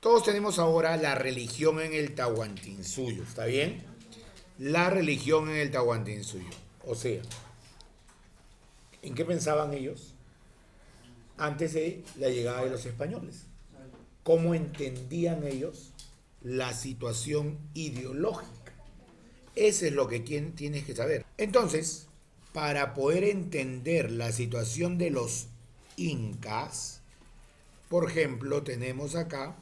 Todos tenemos ahora la religión en el Tahuantinsuyo, ¿está bien? La religión en el Tahuantinsuyo. O sea, ¿en qué pensaban ellos antes de la llegada de los españoles? ¿Cómo entendían ellos la situación ideológica? Eso es lo que tienes que saber. Entonces, para poder entender la situación de los incas, por ejemplo, tenemos acá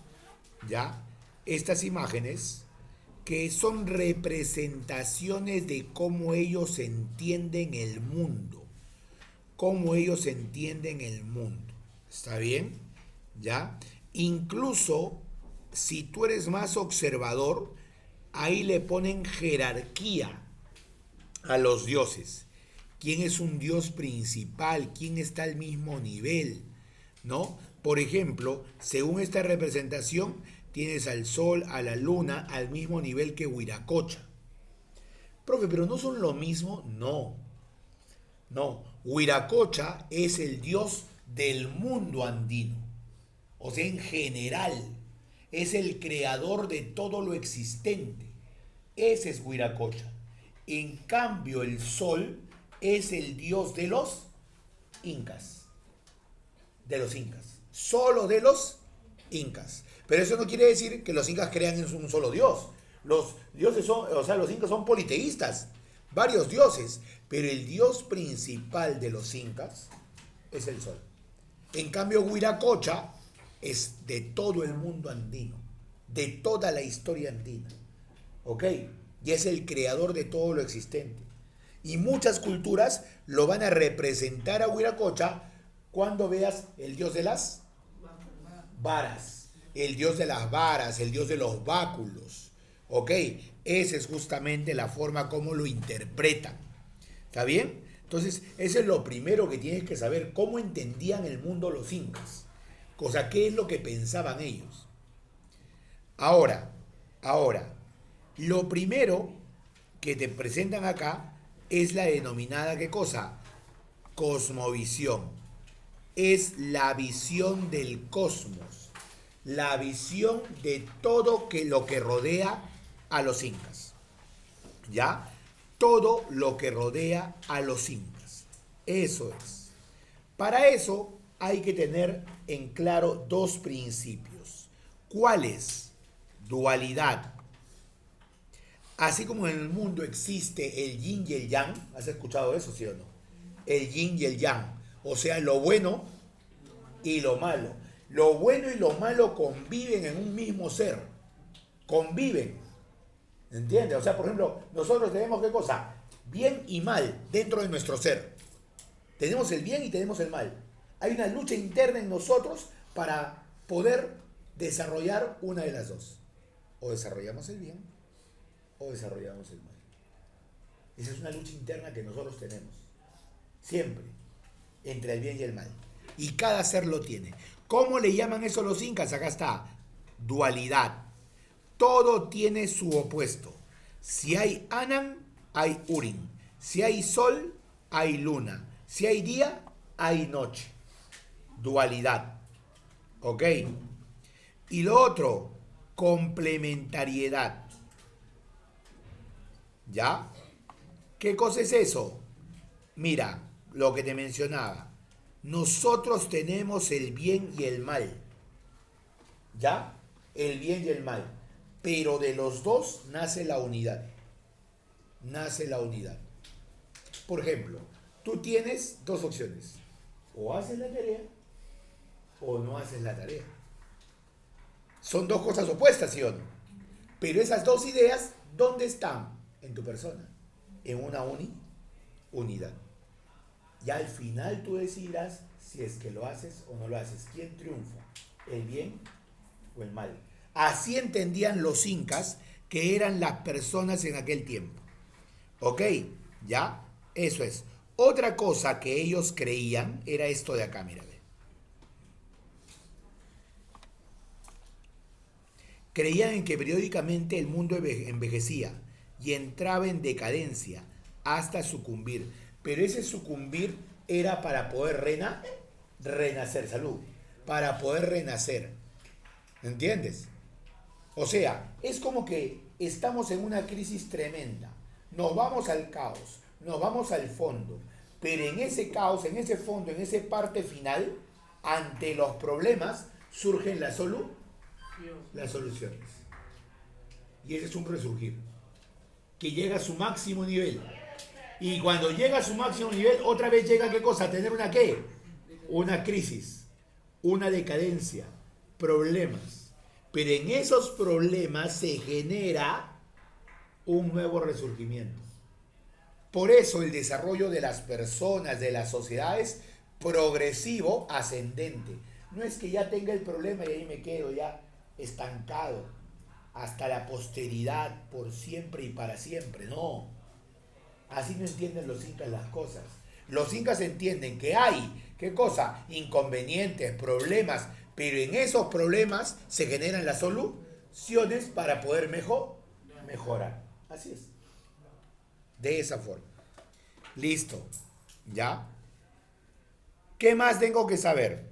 ya estas imágenes que son representaciones de cómo ellos entienden el mundo, cómo ellos entienden el mundo. ¿Está bien? ¿Ya? Incluso si tú eres más observador, ahí le ponen jerarquía a los dioses. ¿Quién es un dios principal? ¿Quién está al mismo nivel? ¿No? Por ejemplo, según esta representación, tienes al sol, a la luna, al mismo nivel que Huiracocha. Profe, ¿pero no son lo mismo? No, no. Huiracocha es el dios del mundo andino. O sea, en general, es el creador de todo lo existente. Ese es Huiracocha. En cambio, el sol es el dios de los incas. De los incas. Solo de los incas. Pero eso no quiere decir que los incas crean en un solo dios. Los dioses son, o sea, los incas son politeístas. Varios dioses. Pero el dios principal de los incas es el sol. En cambio, Huiracocha es de todo el mundo andino. De toda la historia andina. ¿Ok? Y es el creador de todo lo existente. Y muchas culturas lo van a representar a Huiracocha cuando veas el dios de las varas, el dios de las varas, el dios de los báculos. ¿Ok? Esa es justamente la forma como lo interpretan. ¿Está bien? Entonces, eso es lo primero que tienes que saber, cómo entendían el mundo los incas. O sea, qué es lo que pensaban ellos. Ahora, lo primero que te presentan acá es la denominada, ¿qué cosa? Cosmovisión. Es la visión del cosmos, la visión de todo lo que rodea a los incas. ¿Ya? Todo lo que rodea a los incas. Eso es. Para eso hay que tener en claro dos principios. ¿Cuáles? Dualidad. Así como en el mundo existe el yin y el yang, ¿has escuchado eso, sí o no? El yin y el yang, o sea, lo bueno y lo malo. Lo bueno y lo malo conviven en un mismo ser, conviven, ¿entiendes? O sea, por ejemplo, nosotros tenemos ¿qué cosa? Bien y mal dentro de nuestro ser. Tenemos el bien y tenemos el mal. Hay una lucha interna en nosotros para poder desarrollar una de las dos. O desarrollamos el bien o desarrollamos el mal. Esa es una lucha interna que nosotros tenemos. Siempre. Entre el bien y el mal. Y cada ser lo tiene. ¿Cómo le llaman eso los incas? Acá está. Dualidad. Todo tiene su opuesto. Si hay Anan, hay Urin. Si hay sol, hay luna. Si hay día, hay noche. Dualidad. ¿Ok? Y lo otro, complementariedad. ¿Ya? ¿Qué cosa es eso? Mira, lo que te mencionaba. Nosotros tenemos el bien y el mal. ¿Ya? El bien y el mal. Pero de los dos nace la unidad. Nace la unidad. Por ejemplo, tú tienes dos opciones. O haces la tarea o no haces la tarea. Son dos cosas opuestas, ¿sí o no? Pero esas dos ideas, ¿dónde están? En tu persona. En una unidad. Y al final tú decidirás si es que lo haces o no lo haces. ¿Quién triunfa? ¿El bien o el mal? Así entendían los incas que eran las personas en aquel tiempo. ¿Ok? ¿Ya? Eso es. Otra cosa que ellos creían era esto de acá, mira. Creían en que periódicamente el mundo envejecía y entraba en decadencia hasta sucumbir. Pero ese sucumbir era para poder renacer, salud, para poder renacer. ¿Entiendes? O sea, es como que estamos en una crisis tremenda. Nos vamos al caos, nos vamos al fondo. Pero en ese caos, en ese fondo, en esa parte final, ante los problemas, surgen las soluciones. Y ese es un resurgir, que llega a su máximo nivel. Y cuando llega a su máximo nivel, otra vez llega, ¿qué cosa? A tener una ¿qué? Una crisis, una decadencia, problemas. Pero en esos problemas se genera un nuevo resurgimiento. Por eso el desarrollo de las personas, de las sociedades, progresivo, ascendente. No es que ya tenga el problema y ahí me quedo ya estancado hasta la posteridad por siempre y para siempre. No, así no entienden los incas las cosas. Los incas entienden que hay, ¿qué cosa? Inconvenientes, problemas, pero en esos problemas se generan las soluciones para poder mejorar. Así es. De esa forma. Listo. ¿Ya? ¿Qué más tengo que saber?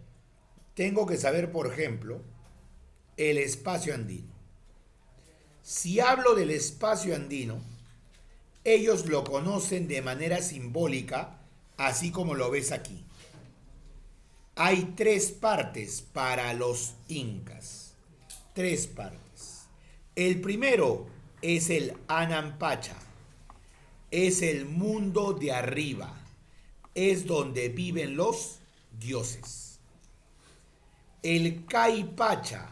Tengo que saber, por ejemplo, el espacio andino. Si hablo del espacio andino, ellos lo conocen de manera simbólica, así como lo ves aquí. Hay 3 partes para los incas. 3 partes. El primero es el Anampacha. Es el mundo de arriba. Es donde viven los dioses. El Caipacha.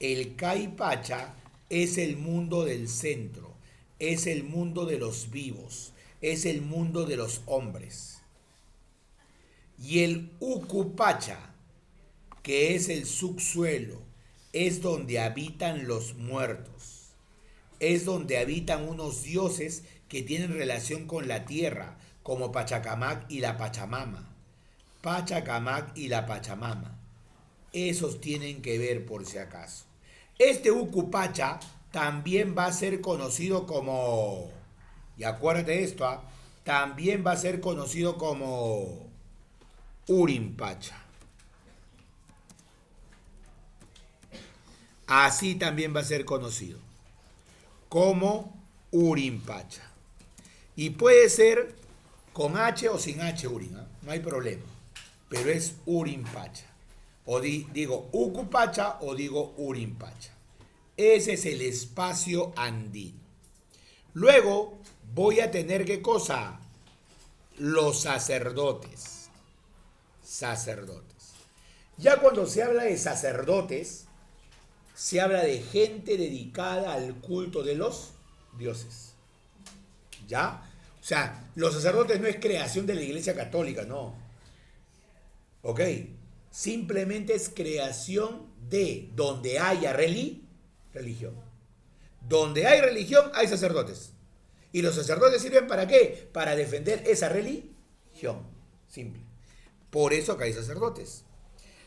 El Caipacha es el mundo del centro. Es el mundo de los vivos. Es el mundo de los hombres. Y el Ucupacha, que es el subsuelo, es donde habitan los muertos. Es donde habitan unos dioses que tienen relación con la tierra, como Pachacamac y la Pachamama. Pachacamac y la Pachamama. Esos tienen que ver por si acaso. Este Ucupacha también va a ser conocido como, y acuérdate de esto, también va a ser conocido como Urimpacha. Así también va a ser conocido como Urimpacha. Y puede ser con H o sin H Urin, no hay problema. Pero es Urimpacha. O digo Ucupacha o digo Urimpacha. Ese es el espacio andino. Luego voy a tener ¿qué cosa? Los sacerdotes. Sacerdotes. Ya cuando se habla de sacerdotes, se habla de gente dedicada al culto de los dioses. ¿Ya? O sea, los sacerdotes no es creación de la Iglesia Católica, no. ¿Ok? Simplemente es creación de donde haya religión. Donde hay religión, hay sacerdotes. ¿Y los sacerdotes sirven para qué? Para defender esa religión. Simple. Por eso que hay sacerdotes.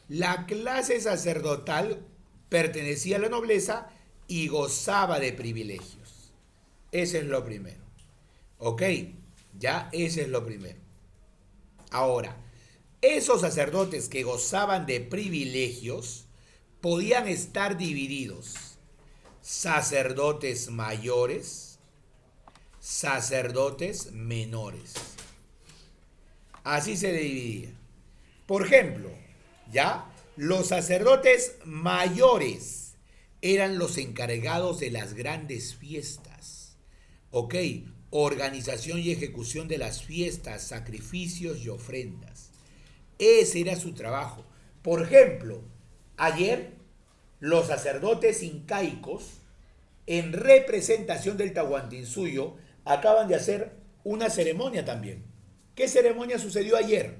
La clase sacerdotal pertenecía a la nobleza y gozaba de privilegios. Ese es lo primero. ¿Ok? Ya, ese es lo primero. Ahora, esos sacerdotes que gozaban de privilegios podían estar divididos. Sacerdotes mayores, sacerdotes menores. Así se dividía. Por ejemplo, ¿ya? Los sacerdotes mayores eran los encargados de las grandes fiestas. ¿Ok? Organización y ejecución de las fiestas, sacrificios y ofrendas. Ese era su trabajo. Por ejemplo, ayer los sacerdotes incaicos, en representación del Tahuantinsuyo, acaban de hacer una ceremonia también. ¿Qué ceremonia sucedió ayer?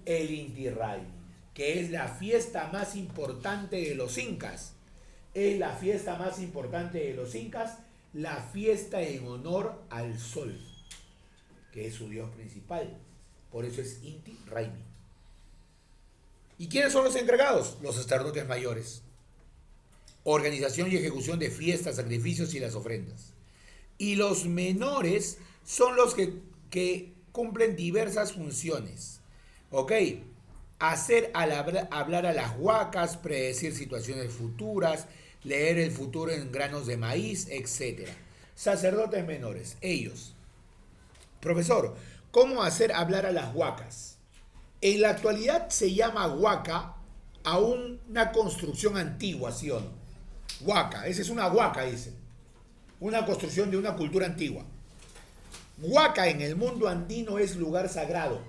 El Inti Raymi, que es la fiesta más importante de los incas. Es la fiesta más importante de los incas, la fiesta en honor al sol, que es su dios principal. Por eso es Inti Raymi. ¿Y quiénes son los encargados? Los sacerdotes mayores. Organización y ejecución de fiestas, sacrificios y las ofrendas. Y los menores son los que cumplen diversas funciones. ¿Ok? hablar a las huacas, predecir situaciones futuras, leer el futuro en granos de maíz, etc. Sacerdotes menores, ellos. Profesor, ¿cómo hacer hablar a las huacas? En la actualidad se llama huaca a una construcción antigua, ¿sí o no? Huaca, esa es una huaca, dicen. Una construcción de una cultura antigua. Huaca en el mundo andino es lugar sagrado.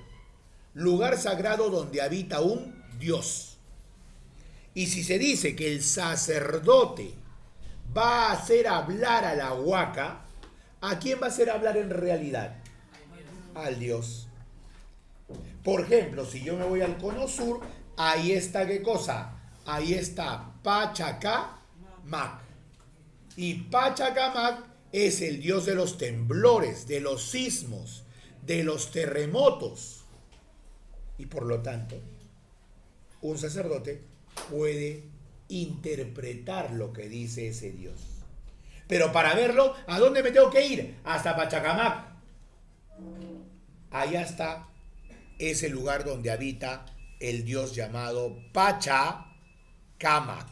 Lugar sagrado donde habita un Dios. Y si se dice que el sacerdote va a hacer hablar a la huaca, ¿a quién va a hacer hablar en realidad? Al Dios. Por ejemplo, si yo me voy al cono sur, ahí está, ¿qué cosa? Ahí está Pachacamac. Y Pachacamac es el dios de los temblores, de los sismos, de los terremotos. Y por lo tanto, un sacerdote puede interpretar lo que dice ese dios. Pero para verlo, ¿a dónde me tengo que ir? Hasta Pachacamac. Allá está ese lugar donde habita el dios llamado Pachacamac.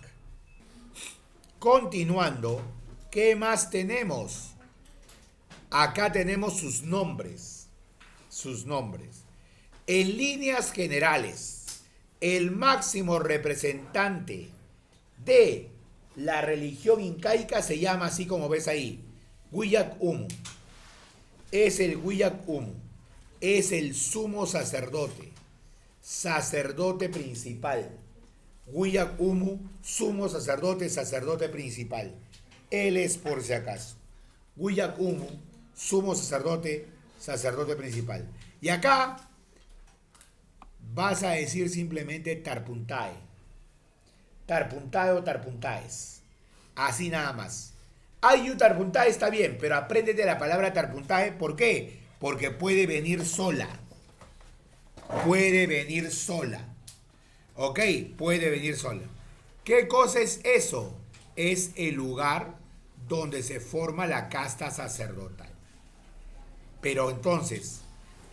Continuando, ¿qué más tenemos? Acá tenemos sus nombres. Sus nombres. En líneas generales, el máximo representante de la religión incaica se llama así como ves ahí, Huillac Humu. Es el Huillac Humu. Es el sumo sacerdote. Sacerdote principal. Huillac Humu, sumo sacerdote, sacerdote principal. Él es por si acaso. Huillac Humu, sumo sacerdote, sacerdote principal. Y acá vas a decir simplemente Tarpuntae. Tarpuntae o Tarpuntaes. Así nada más. Ayu Tarpuntae está bien, pero apréndete la palabra Tarpuntae. ¿Por qué? Porque puede venir sola. Puede venir sola. ¿Ok? Puede venir sola. ¿Qué cosa es eso? Es el lugar donde se forma la casta sacerdotal. Pero entonces,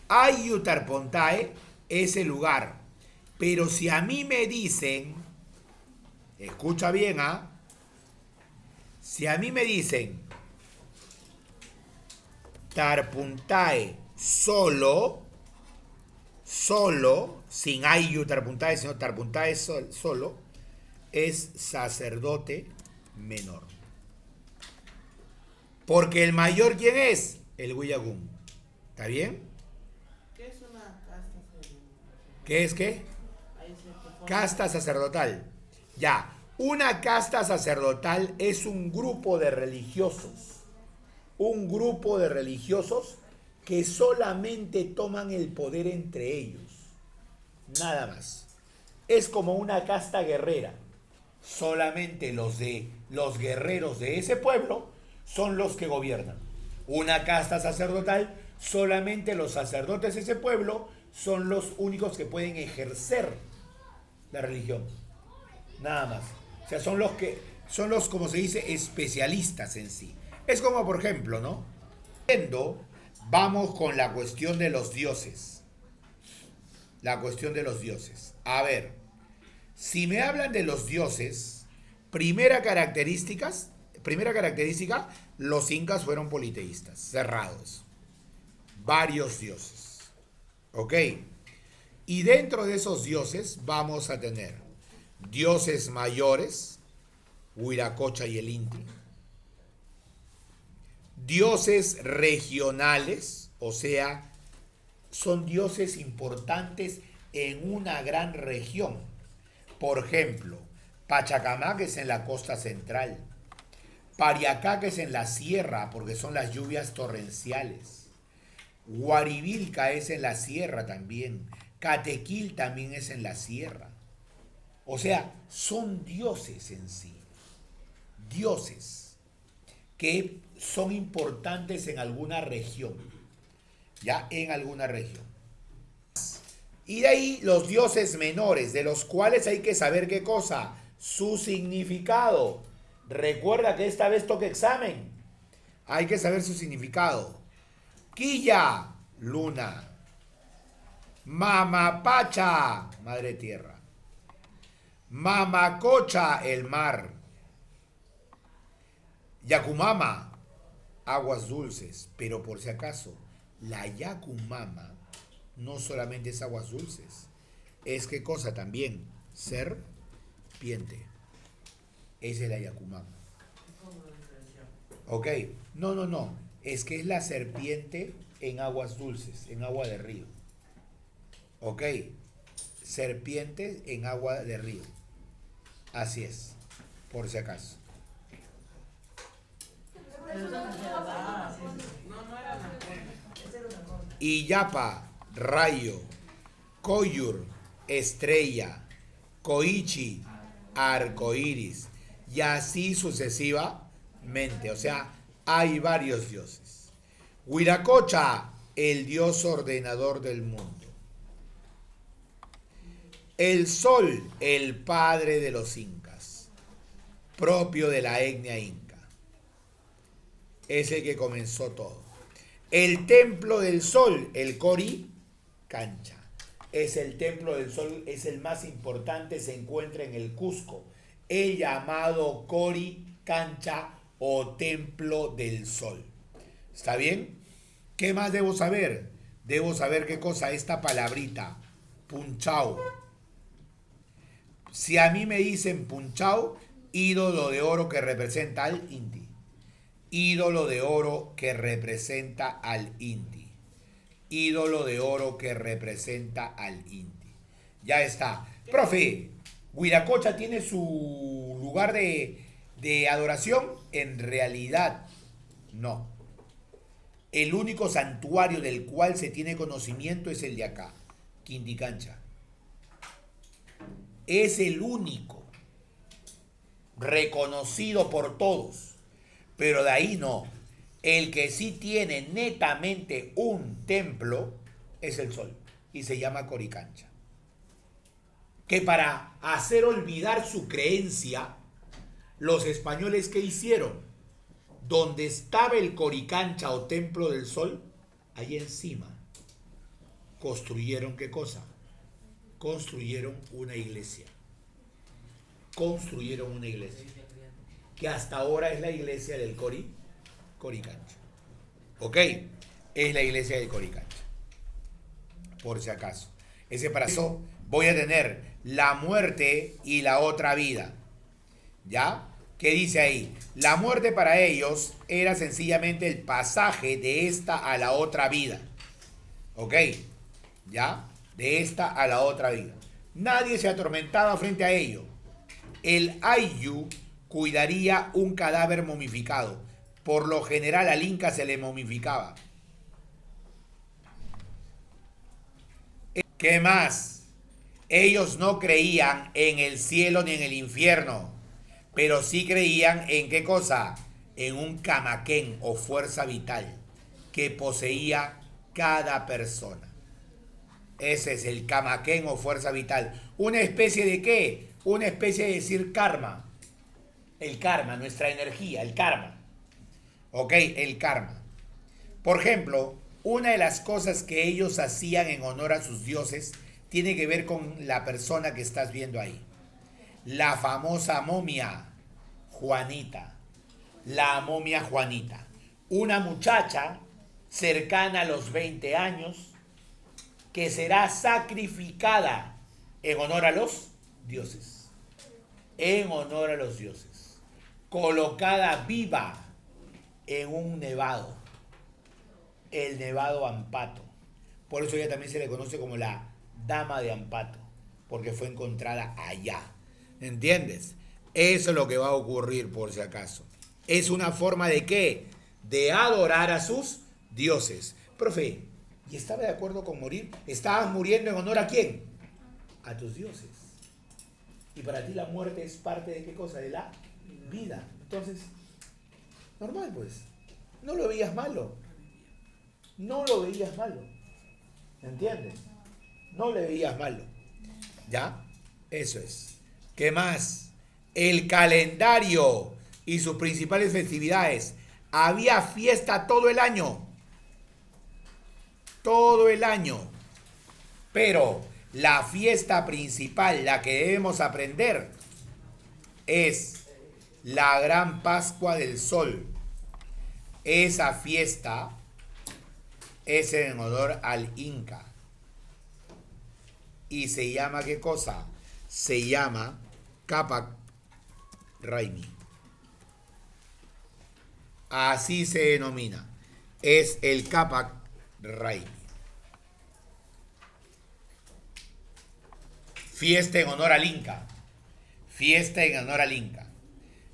Ayu Tarpuntae es el lugar. Pero si a mí me dicen, escucha bien, ¿ah? Si a mí me dicen Tarpuntae solo, sin Ayu Tarpuntae, sino Tarpuntae solo, es sacerdote menor. Porque el mayor, ¿quién es? El Huillac Humu. ¿Está bien? ¿Qué es una casta sacerdotal? ¿Qué es qué? Casta sacerdotal. Ya. Una casta sacerdotal es un grupo de religiosos. Un grupo de religiosos que solamente toman el poder entre ellos. Nada más. Es como una casta guerrera. Solamente los guerreros de ese pueblo son los que gobiernan. Una casta sacerdotal, solamente los sacerdotes de ese pueblo son los únicos que pueden ejercer la religión. Nada más. O sea, son los, como se dice, especialistas en sí. Es como, por ejemplo, ¿no? Vamos con la cuestión de los dioses. La cuestión de los dioses. A ver, si me hablan de los dioses, primera característica, los incas fueron politeístas, cerrados. Varios dioses. ¿Ok? Y dentro de esos dioses vamos a tener dioses mayores, Huiracocha y el Inti. Dioses regionales, o sea, son dioses importantes en una gran región. Por ejemplo, Pachacamac es en la costa central. Pariacac es en la sierra, porque son las lluvias torrenciales. Huarivilca es en la sierra también. Catequil también es en la sierra. O sea, son dioses en sí. Dioses que son importantes en alguna región. Ya, en alguna región. Y de ahí los dioses menores, de los cuales hay que saber qué cosa, su significado. Recuerda que esta vez toca examen. Hay que saber su significado. Quilla, luna. Mamapacha, madre tierra. Mamacocha, el mar. Yacumama, aguas dulces. Pero por si acaso, la Yacumama no solamente es aguas dulces. Es qué cosa también, serpiente. Esa es la Yacumama. Ok, no. Es que es la serpiente en aguas dulces, en agua de río. Ok, serpiente en agua de río. Así es, por si acaso. Iyapa, rayo. Koyur, estrella. Koichi, arcoíris. Y así sucesivamente. O sea, hay varios dioses. Huiracocha, el dios ordenador del mundo. El sol, el padre de los incas, propio de la etnia inca. Es el que comenzó todo. El templo del sol, el Cori Cancha. Es el templo del sol, es el más importante, se encuentra en el Cusco. El llamado Cori Cancha o templo del sol. ¿Está bien? ¿Qué más debo saber? Debo saber qué cosa, esta palabrita, punchao. Si a mí me dicen punchao, ídolo de oro que representa al Inti. Ídolo de oro que representa al Inti. Ídolo de oro que representa al Inti. Ya está. Profe, ¿Huiracocha tiene su lugar de adoración? En realidad, no. El único santuario del cual se tiene conocimiento es el de acá, Quinticancha. Es el único reconocido por todos, pero de ahí no. El que sí tiene netamente un templo es el sol y se llama Coricancha. Que para hacer olvidar su creencia, los españoles, ¿qué hicieron? Donde estaba el Coricancha o templo del sol, ahí encima construyeron ¿qué cosa? Construyeron una iglesia. Construyeron una iglesia. Que hasta ahora es la iglesia del Coricancha. ¿Ok? Es la iglesia del Coricancha. Por si acaso. Ese para eso voy a tener la muerte y la otra vida. ¿Ya? ¿Qué dice ahí? La muerte para ellos era sencillamente el pasaje de esta a la otra vida. ¿Ok? ¿Ya? De esta a la otra vida. Nadie se atormentaba frente a ello. El Ayllu cuidaría un cadáver momificado. Por lo general al Inca se le momificaba. ¿Qué más? Ellos no creían en el cielo ni en el infierno, pero sí creían en ¿qué cosa? En un camaquén o fuerza vital que poseía cada persona. Ese es el camaquén o fuerza vital. ¿Una especie de qué? Una especie de decir karma. El karma, nuestra energía, el karma. ¿Ok? El karma. Por ejemplo, una de las cosas que ellos hacían en honor a sus dioses tiene que ver con la persona que estás viendo ahí. La famosa momia Juanita. La momia Juanita. Una muchacha cercana a los 20 años que será sacrificada en honor a los dioses. En honor a los dioses. Colocada viva en un nevado. El nevado Ampato. Por eso ella también se le conoce como la Dama de Ampato, porque fue encontrada allá. ¿Entiendes? Eso es lo que va a ocurrir por si acaso. Es una forma de ¿qué? De adorar a sus dioses. Profe, ¿y estaba de acuerdo con morir? ¿Estabas muriendo en honor a quién? A tus dioses. Y para ti la muerte es parte de ¿qué cosa? De la vida. Entonces, normal pues. No lo veías malo. No lo veías malo. ¿Entiendes? No le veías malo. ¿Ya? Eso es. ¿Qué más? El calendario y sus principales festividades. Había fiesta todo el año. Todo el año. Pero la fiesta principal, la que debemos aprender, es la Gran Pascua del Sol. Esa fiesta es en honor al Inca. Y se llama, ¿qué cosa? Se llama Capac Raimi. Así se denomina. Es el Capac Raimi. Fiesta en honor al Inca. Fiesta en honor al Inca.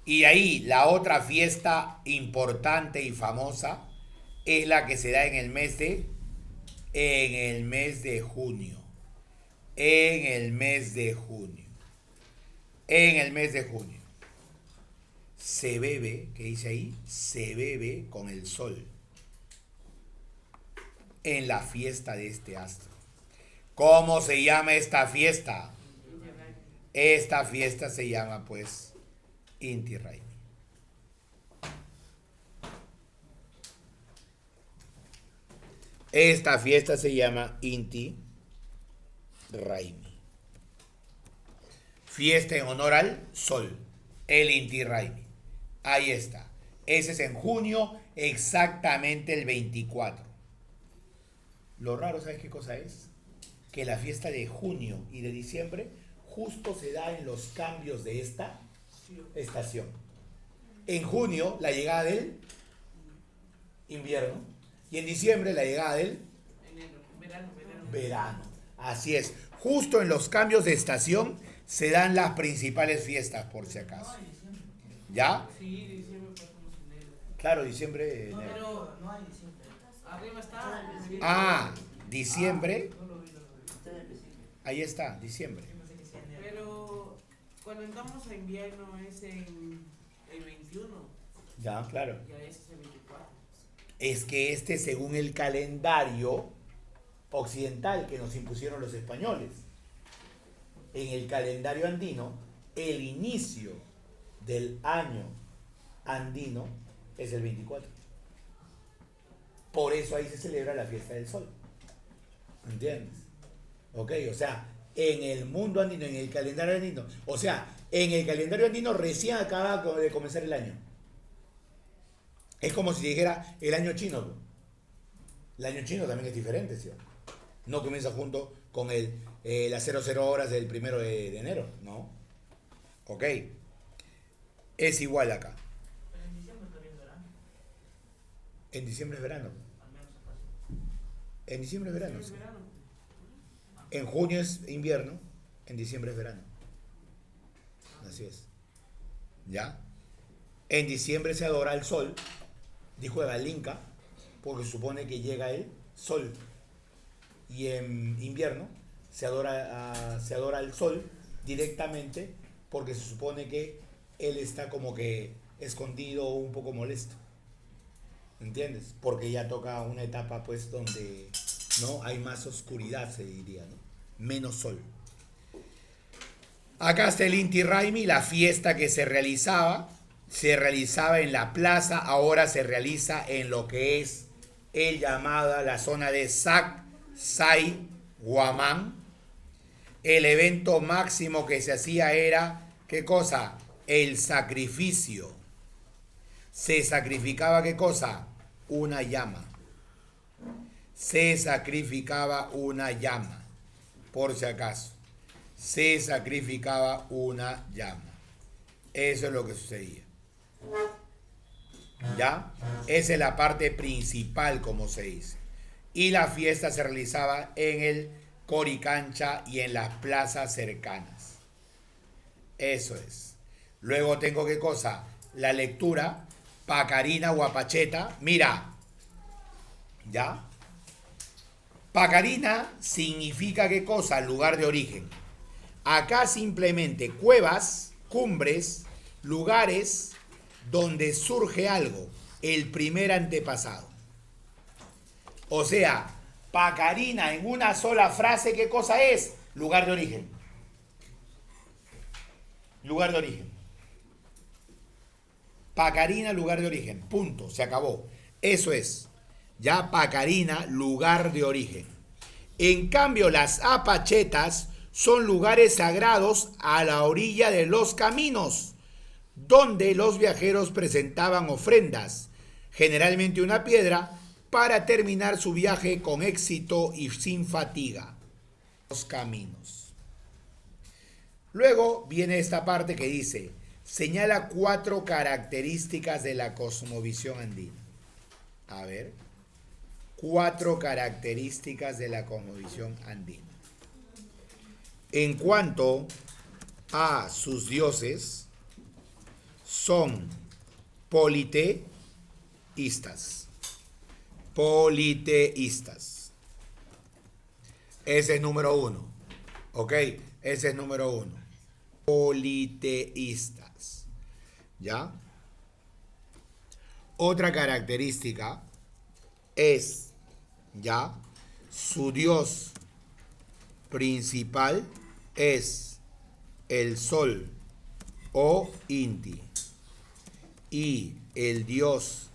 Y de ahí la otra fiesta importante y famosa es la que se da en el mes de junio. En el mes de junio. En el mes de junio. Se bebe, ¿qué dice ahí? Se bebe con el sol. En la fiesta de este astro. ¿Cómo se llama esta fiesta? Esta fiesta se llama, pues, Inti Raymi. Esta fiesta se llama Inti Raymi. Fiesta en honor al sol, el Inti Raymi. Ahí está. Ese es en junio, exactamente el 24. Lo raro, ¿sabes qué cosa es? Que la fiesta de junio y de diciembre justo se da en los cambios de esta estación. En junio, la llegada del invierno, y en diciembre, la llegada del verano. Así es. Justo en los cambios de estación se dan las principales fiestas, por si acaso. ¿Ya? Sí, diciembre pasamos enero. Claro, diciembre, enero. Pero no hay diciembre. Arriba está. Ah, diciembre. Ahí está, diciembre. Pero cuando entramos a invierno es en el 21. Ya, claro. Ya ese es el 24. Es que este, según el calendario occidental que nos impusieron los españoles, en el calendario andino, el inicio del año andino es el 24. Por eso ahí se celebra la fiesta del sol. ¿Entiendes? Ok, o sea, en el mundo andino, en el calendario andino, o sea, en el calendario andino recién acaba de comenzar el año. Es como si dijera el año chino. El año chino también es diferente, ¿sí? No comienza junto con las 00 horas del 1 de enero, ¿no? Ok. Es igual acá. Pero en diciembre también es verano. En diciembre es verano. Al menos acá. En diciembre es verano, Es sí. verano. En junio es invierno, en diciembre es verano. Así es. ¿Ya? En diciembre se adora al sol, dijo el Inca, porque supone que llega el sol. Y en invierno se adora al sol directamente porque se supone que él está como que escondido o un poco molesto. ¿Entiendes? Porque ya toca una etapa pues donde no hay más oscuridad, se diría, ¿no? Menos sol. Acá está el Inti Raymi, la fiesta que se realizaba en la plaza, ahora se realiza en lo que es el llamada la zona de Sac Sai Guamán. El evento máximo que se hacía era, ¿qué cosa? El sacrificio. Se sacrificaba, ¿qué cosa? Una llama. Se sacrificaba una llama, por si acaso. Se sacrificaba una llama. Eso es lo que sucedía. ¿Ya? Esa es la parte principal, como se dice. Y la fiesta se realizaba en el Coricancha y en las plazas cercanas. Eso es. Luego tengo, ¿qué cosa? La lectura, Pacarina Guapacheta. Mira, ¿ya? Pacarina significa, ¿qué cosa? Lugar de origen. Acá simplemente cuevas, cumbres, lugares donde surge algo, el primer antepasado. O sea, Pacarina en una sola frase, ¿qué cosa es? Lugar de origen. Lugar de origen. Pacarina, lugar de origen. Punto, se acabó. Eso es. Ya Pacarina, lugar de origen. En cambio, las apachetas son lugares sagrados a la orilla de los caminos, donde los viajeros presentaban ofrendas, generalmente una piedra, para terminar su viaje con éxito y sin fatiga. Los caminos. Luego viene esta parte que dice, señala 4 características de la cosmovisión andina. A ver, 4 características de la cosmovisión andina. En cuanto a sus dioses, son politeístas. Politeístas. Ese es número 1. ¿Ok? Ese es número 1. Politeístas. ¿Ya? Otra característica es, ¿ya? Su dios principal es el sol o Inti. Y el dios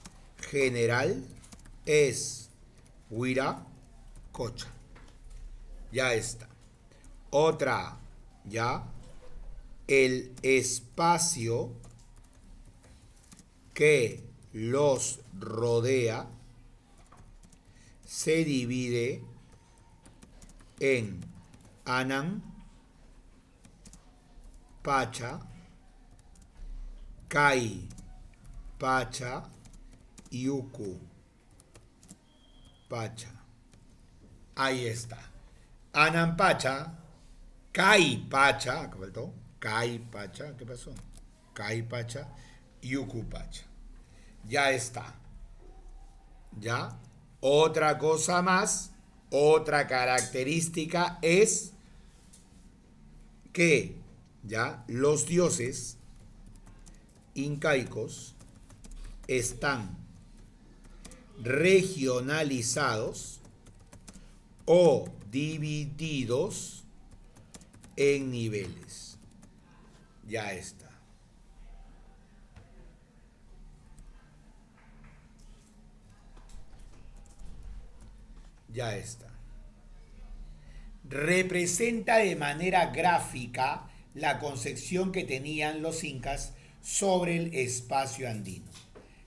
general es Huiracocha. Ya está. Otra, ya. El espacio que los rodea se divide en Anan, Pacha, Kai, Pacha y Uku, Pacha. Ahí está. Anan Pacha, Kai Pacha, ¿qué faltó? Kai Pacha, ¿qué pasó? Kai Pacha y Uku Pacha. Ya está. ¿Ya? Otra cosa más, otra característica es que, ¿ya? Los dioses incaicos están regionalizados o divididos en niveles. Ya está. Ya está. Representa de manera gráfica la concepción que tenían los incas sobre el espacio andino.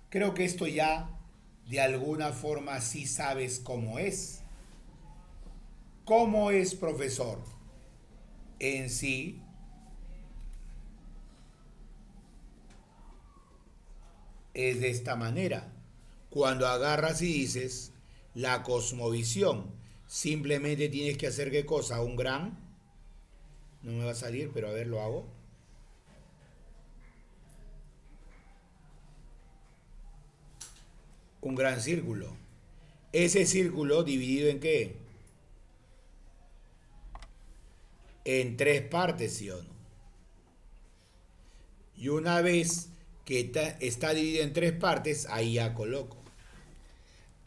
Creo que esto ya de alguna forma sí sabes cómo es. ¿Cómo es, profesor? En sí, es de esta manera. Cuando agarras y dices la cosmovisión, simplemente tienes que hacer ¿qué cosa? Un gran, no me va a salir, pero a ver, lo hago. Un gran círculo. Ese círculo dividido en ¿qué? En 3 partes, ¿sí o no? Y una vez que está dividido en 3 partes, ahí ya coloco.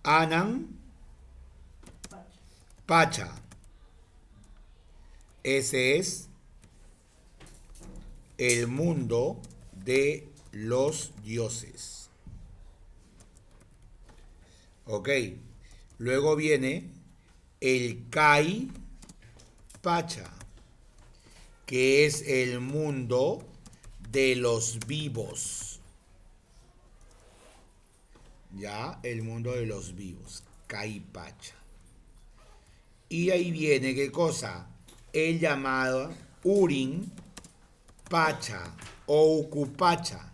Anan, Pacha. Ese es el mundo de los dioses. Ok. Luego viene el Kai Pacha, que es el mundo de los vivos. Ya, el mundo de los vivos. Kai Pacha. Y ahí viene, ¿qué cosa? El llamado Urin Pacha o Ucupacha.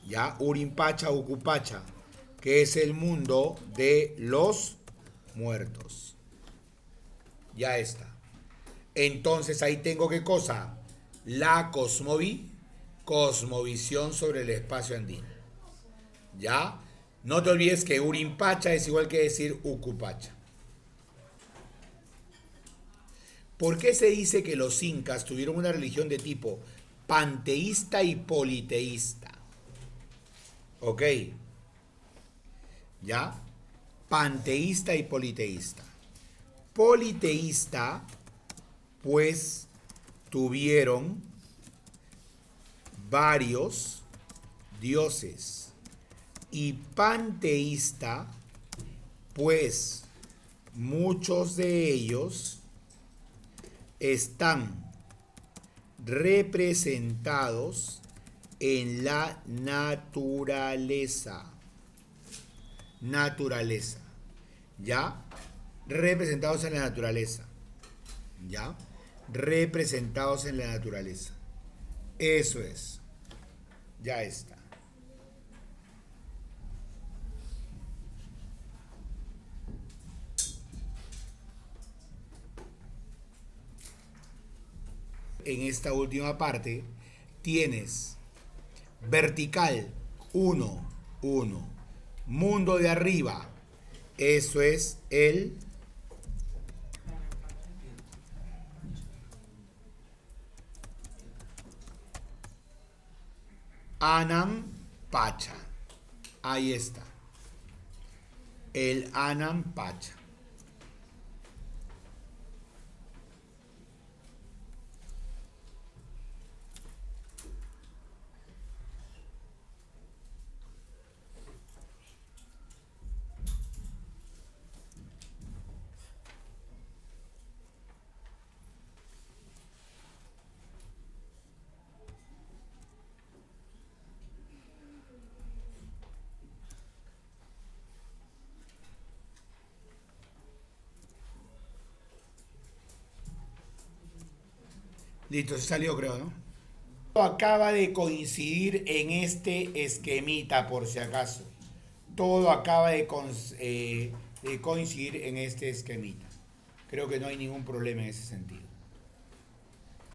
Ya, Urin Pacha, Ucupacha, que es el mundo de los muertos. Ya está. Entonces ahí tengo ¿qué cosa? La cosmovisión sobre el espacio andino. ¿Ya? No te olvides que Urin Pacha es igual que decir Ucupacha. ¿Por qué se dice que los incas tuvieron una religión de tipo panteísta y politeísta? ¿Ok? ¿Ya? Panteísta y politeísta. Politeísta, pues, tuvieron varios dioses. Y panteísta, pues, muchos de ellos están representados en la naturaleza. Naturaleza. ¿Ya? Representados en la naturaleza. ¿Ya? Representados en la naturaleza. Eso es. Ya está. En esta última parte tienes vertical 1, 1. Mundo de arriba. Eso es el Anam Pacha. Ahí está. El Anam Pacha. Listo, se salió, creo, ¿no? Acaba de coincidir en este esquemita, por si acaso. Todo acaba de coincidir en este esquemita. Creo que no hay ningún problema en ese sentido.